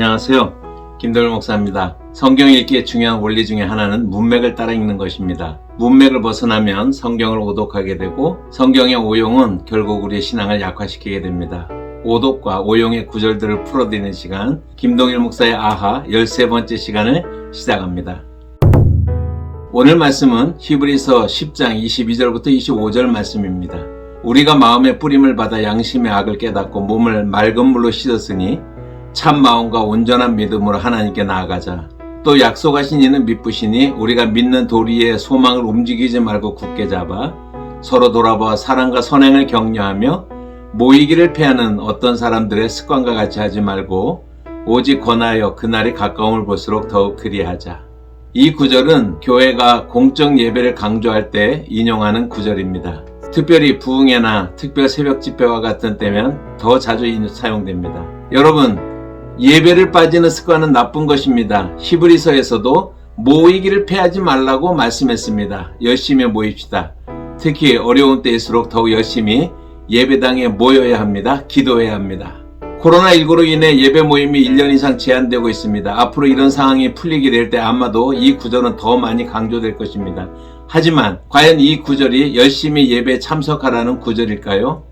안녕하세요. 김동일 목사입니다. 성경 읽기의 중요한 원리 중에 하나는 문맥을 따라 읽는 것입니다. 문맥을 벗어나면 성경을 오독하게 되고 성경의 오용은 결국 우리의 신앙을 약화시키게 됩니다. 오독과 오용의 구절들을 풀어드리는 시간, 김동일 목사의 아하 13번째 시간을 시작합니다. 오늘 말씀은 히브리서 10장 22절부터 25절 말씀입니다. 우리가 마음의 뿌림을 받아 양심의 악을 깨닫고 몸을 맑은 물로 씻었으니 참 마음과 온전한 믿음으로 하나님께 나아가자. 또 약속하신 이는 믿으시니 우리가 믿는 도리의 소망을 움직이지 말고 굳게 잡아 서로 돌아봐 사랑과 선행을 격려하며 모이기를 패하는 어떤 사람들의 습관과 같이 하지 말고 오직 권하여 그날이 가까움을 볼수록 더욱 그리하자. 이 구절은 교회가 공적 예배를 강조할 때 인용하는 구절입니다. 특별히 부흥회나 특별 새벽 집회와 같은 때면 더 자주 사용됩니다. 여러분, 예배를 빠지는 습관은 나쁜 것입니다. 히브리서에서도 모이기를 패하지 말라고 말씀했습니다. 열심히 모입시다. 특히 어려운 때일수록 더욱 열심히 예배당에 모여야 합니다. 기도해야 합니다. 코로나19로 인해 예배 모임이 1년 이상 제한되고 있습니다. 앞으로 이런 상황이 풀리게 될 때 아마도 이 구절은 더 많이 강조될 것입니다. 하지만 과연 이 구절이 열심히 예배에 참석하라는 구절일까요?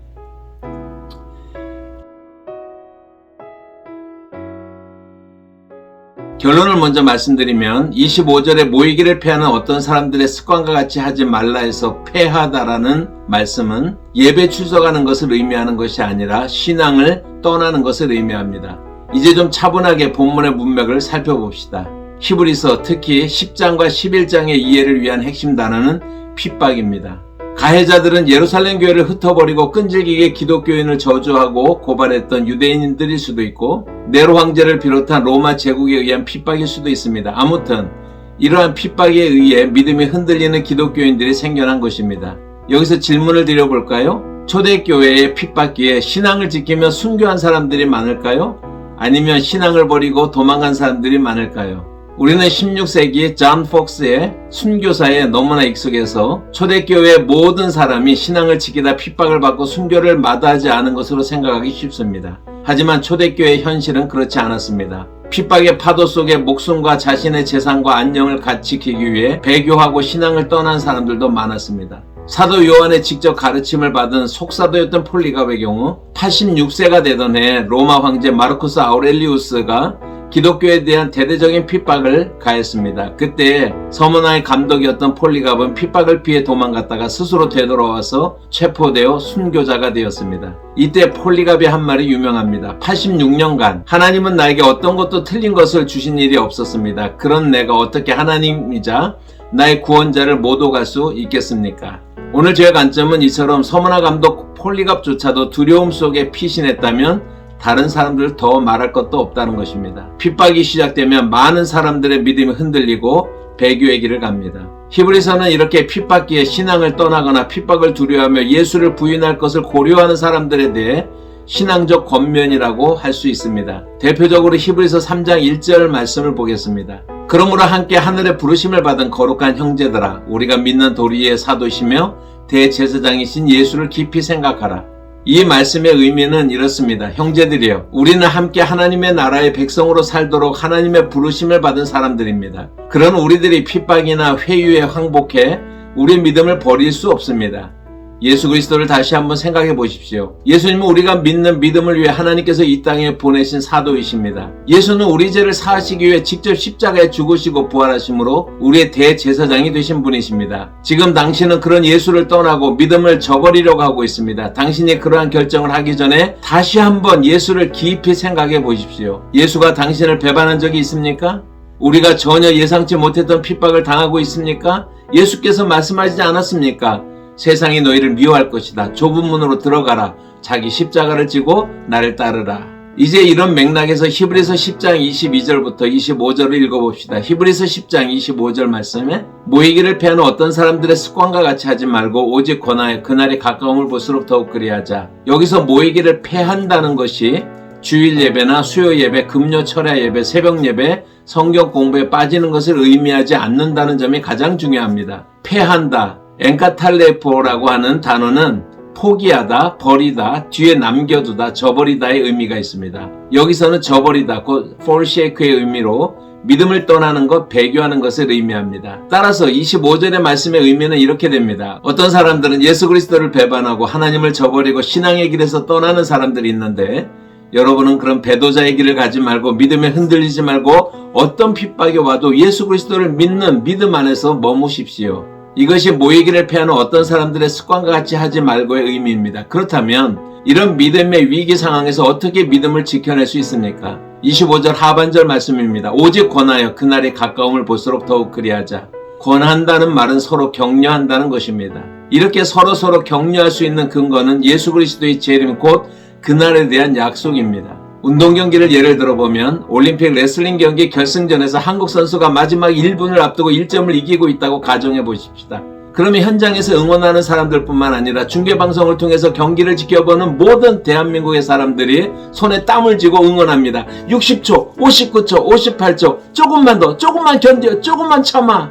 결론을 먼저 말씀드리면 25절에 모이기를 패하는 어떤 사람들의 습관과 같이 하지 말라 해서 패하다라는 말씀은 예배 출석하는 것을 의미하는 것이 아니라 신앙을 떠나는 것을 의미합니다. 이제 좀 차분하게 본문의 문맥을 살펴봅시다. 히브리서 특히 10장과 11장의 이해를 위한 핵심 단어는 핍박입니다. 가해자들은 예루살렘 교회를 흩어버리고 끈질기게 기독교인을 저주하고 고발했던 유대인들일 수도 있고 네로 황제를 비롯한 로마 제국에 의한 핍박일 수도 있습니다. 아무튼 이러한 핍박에 의해 믿음이 흔들리는 기독교인들이 생겨난 것입니다. 여기서 질문을 드려볼까요? 초대교회의 핍박기에 신앙을 지키며 순교한 사람들이 많을까요? 아니면 신앙을 버리고 도망간 사람들이 많을까요? 우리는 16세기 존 폭스의 순교사에 너무나 익숙해서 초대교회의 모든 사람이 신앙을 지키다 핍박을 받고 순교를 마다하지 않은 것으로 생각하기 쉽습니다. 하지만 초대교회의 현실은 그렇지 않았습니다. 핍박의 파도 속에 목숨과 자신의 재산과 안녕을 지키기 위해 배교하고 신앙을 떠난 사람들도 많았습니다. 사도 요한의 직접 가르침을 받은 속사도였던 폴리갑의 경우 86세가 되던 해 로마 황제 마르쿠스 아우렐리우스가 기독교에 대한 대대적인 핍박을 가했습니다. 그때 서문화의 감독이었던 폴리갑은 핍박을 피해 도망갔다가 스스로 되돌아와서 체포되어 순교자가 되었습니다. 이때 폴리갑이 한 말이 유명합니다. 86년간 하나님은 나에게 어떤 것도 틀린 것을 주신 일이 없었습니다. 그런 내가 어떻게 하나님이자 나의 구원자를 못 오갈 수 있겠습니까? 오늘 저의 관점은 이처럼 서문화 감독 폴리갑조차도 두려움 속에 피신했다면 다른 사람들 더 말할 것도 없다는 것입니다. 핍박이 시작되면 많은 사람들의 믿음이 흔들리고 배교의 길을 갑니다. 히브리서는 이렇게 핍박기에 신앙을 떠나거나 핍박을 두려워하며 예수를 부인할 것을 고려하는 사람들에 대해 신앙적 권면이라고 할 수 있습니다. 대표적으로 히브리서 3장 1절 말씀을 보겠습니다. 그러므로 함께 하늘의 부르심을 받은 거룩한 형제들아, 우리가 믿는 도리의 사도시며 대제사장이신 예수를 깊이 생각하라. 이 말씀의 의미는 이렇습니다. 형제들이여, 우리는 함께 하나님의 나라의 백성으로 살도록 하나님의 부르심을 받은 사람들입니다. 그런 우리들이 핍박이나 회유에 항복해 우리 믿음을 버릴 수 없습니다. 예수 그리스도를 다시 한번 생각해 보십시오. 예수님은 우리가 믿는 믿음을 위해 하나님께서 이 땅에 보내신 사도이십니다. 예수는 우리 죄를 사하시기 위해 직접 십자가에 죽으시고 부활하심으로 우리의 대제사장이 되신 분이십니다. 지금 당신은 그런 예수를 떠나고 믿음을 저버리려고 하고 있습니다. 당신이 그러한 결정을 하기 전에 다시 한번 예수를 깊이 생각해 보십시오. 예수가 당신을 배반한 적이 있습니까? 우리가 전혀 예상치 못했던 핍박을 당하고 있습니까? 예수께서 말씀하시지 않았습니까? 세상이 너희를 미워할 것이다. 좁은 문으로 들어가라. 자기 십자가를 지고 나를 따르라. 이제 이런 맥락에서 히브리서 10장 22절부터 25절을 읽어봅시다. 히브리서 10장 25절 말씀에 모이기를 패하는 어떤 사람들의 습관과 같이 하지 말고 오직 권하여 그날이 가까움을 볼수록 더욱 그리하자. 여기서 모이기를 패한다는 것이 주일 예배나 수요 예배, 금요 철야 예배, 새벽 예배, 성경 공부에 빠지는 것을 의미하지 않는다는 점이 가장 중요합니다. 패한다. 엔카탈레포라고 하는 단어는 포기하다, 버리다, 뒤에 남겨두다, 저버리다의 의미가 있습니다. 여기서는 저버리다, 곧 forsake의 의미로 믿음을 떠나는 것, 배교하는 것을 의미합니다. 따라서 25절의 말씀의 의미는 이렇게 됩니다. 어떤 사람들은 예수 그리스도를 배반하고 하나님을 저버리고 신앙의 길에서 떠나는 사람들이 있는데, 여러분은 그런 배도자의 길을 가지 말고 믿음에 흔들리지 말고 어떤 핍박이 와도 예수 그리스도를 믿는 믿음 안에서 머무십시오. 이것이 모이기를 패하는 어떤 사람들의 습관과 같이 하지 말고의 의미입니다. 그렇다면 이런 믿음의 위기 상황에서 어떻게 믿음을 지켜낼 수 있습니까? 25절 하반절 말씀입니다. 오직 권하여 그날이 가까움을 볼수록 더욱 그리하자. 권한다는 말은 서로 격려한다는 것입니다. 이렇게 서로 격려할 수 있는 근거는 예수 그리스도의 재림 곧 그날에 대한 약속입니다. 운동 경기를 예를 들어보면 올림픽 레슬링 경기 결승전에서 한국 선수가 마지막 1분을 앞두고 1점을 이기고 있다고 가정해 보십시다. 그러면 현장에서 응원하는 사람들뿐만 아니라 중계방송을 통해서 경기를 지켜보는 모든 대한민국의 사람들이 손에 땀을 쥐고 응원합니다. 60초, 59초, 58초, 조금만 더, 조금만 견뎌, 조금만 참아.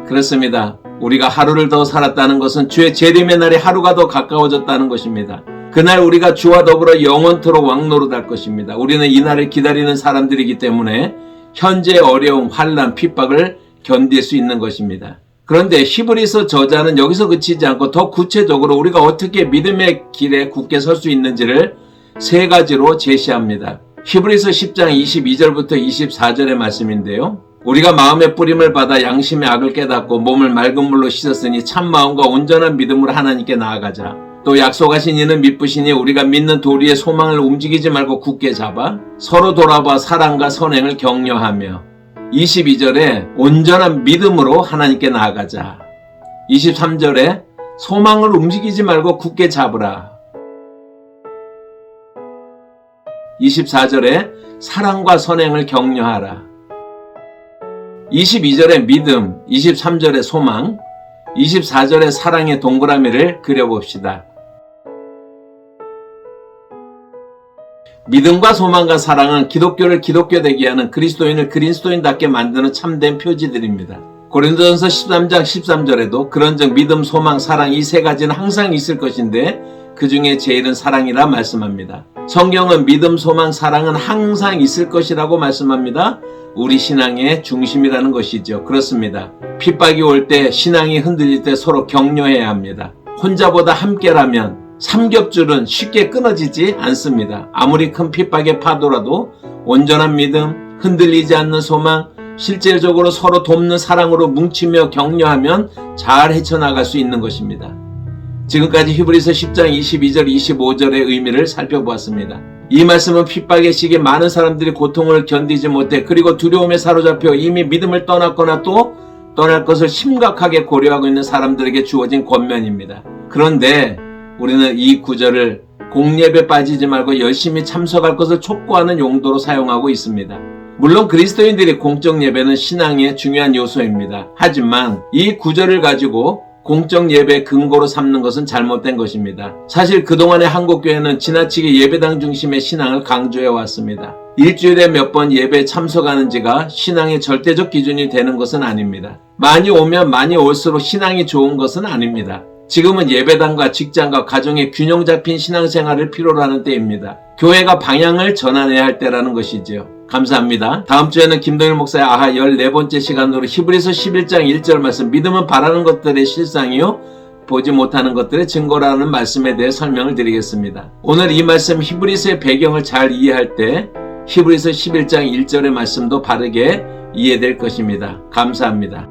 그렇습니다. 우리가 하루를 더 살았다는 것은 주의 재림의 날이 하루가 더 가까워졌다는 것입니다. 그날 우리가 주와 더불어 영원토록 왕노릇할 것입니다. 우리는 이 날을 기다리는 사람들이기 때문에 현재의 어려움, 환난, 핍박을 견딜 수 있는 것입니다. 그런데 히브리서 저자는 여기서 그치지 않고 더 구체적으로 우리가 어떻게 믿음의 길에 굳게 설 수 있는지를 세 가지로 제시합니다. 히브리서 10장 22절부터 24절의 말씀인데요. 우리가 마음의 뿌림을 받아 양심의 악을 깨닫고 몸을 맑은 물로 씻었으니 참 마음과 온전한 믿음으로 하나님께 나아가자. 또 약속하신 이는 믿으시니 우리가 믿는 도리의 소망을 움직이지 말고 굳게 잡아 서로 돌아봐 사랑과 선행을 격려하며 22절에 온전한 믿음으로 하나님께 나아가자. 23절에 소망을 움직이지 말고 굳게 잡으라. 24절에 사랑과 선행을 격려하라. 22절에 믿음, 23절에 소망, 24절에 사랑의 동그라미를 그려봅시다. 믿음과 소망과 사랑은 기독교를 기독교되게 하는 그리스도인을 그리스도인답게 만드는 참된 표지들입니다. 고린도전서 13장 13절에도 그런즉 믿음, 소망, 사랑 이 세 가지는 항상 있을 것인데 그 중에 제일은 사랑이라 말씀합니다. 성경은 믿음, 소망, 사랑은 항상 있을 것이라고 말씀합니다. 우리 신앙의 중심이라는 것이죠. 그렇습니다. 핍박이 올 때, 신앙이 흔들릴 때 서로 격려해야 합니다. 혼자보다 함께라면 삼겹줄은 쉽게 끊어지지 않습니다. 아무리 큰 핍박의 파도라도 온전한 믿음, 흔들리지 않는 소망, 실질적으로 서로 돕는 사랑으로 뭉치며 격려하면 잘 헤쳐나갈 수 있는 것입니다. 지금까지 히브리서 10장 22절 25절의 의미를 살펴보았습니다. 이 말씀은 핍박의 시기에 많은 사람들이 고통을 견디지 못해 그리고 두려움에 사로잡혀 이미 믿음을 떠났거나 또 떠날 것을 심각하게 고려하고 있는 사람들에게 주어진 권면입니다. 그런데 우리는 이 구절을 공예배에 빠지지 말고 열심히 참석할 것을 촉구하는 용도로 사용하고 있습니다. 물론 그리스도인들이 공적 예배는 신앙의 중요한 요소입니다. 하지만 이 구절을 가지고 공적 예배의 근거로 삼는 것은 잘못된 것입니다. 사실 그동안의 한국교회는 지나치게 예배당 중심의 신앙을 강조해 왔습니다. 일주일에 몇 번 예배에 참석하는지가 신앙의 절대적 기준이 되는 것은 아닙니다. 많이 오면 많이 올수록 신앙이 좋은 것은 아닙니다. 지금은 예배당과 직장과 가정의 균형 잡힌 신앙생활을 필요로 하는 때입니다. 교회가 방향을 전환해야 할 때라는 것이지요. 감사합니다. 다음 주에는 김동일 목사의 아하 14번째 시간으로 히브리서 11장 1절 말씀 믿음은 바라는 것들의 실상이요 보지 못하는 것들의 증거라는 말씀에 대해 설명을 드리겠습니다. 오늘 이 말씀 히브리서의 배경을 잘 이해할 때 히브리서 11장 1절의 말씀도 바르게 이해될 것입니다. 감사합니다.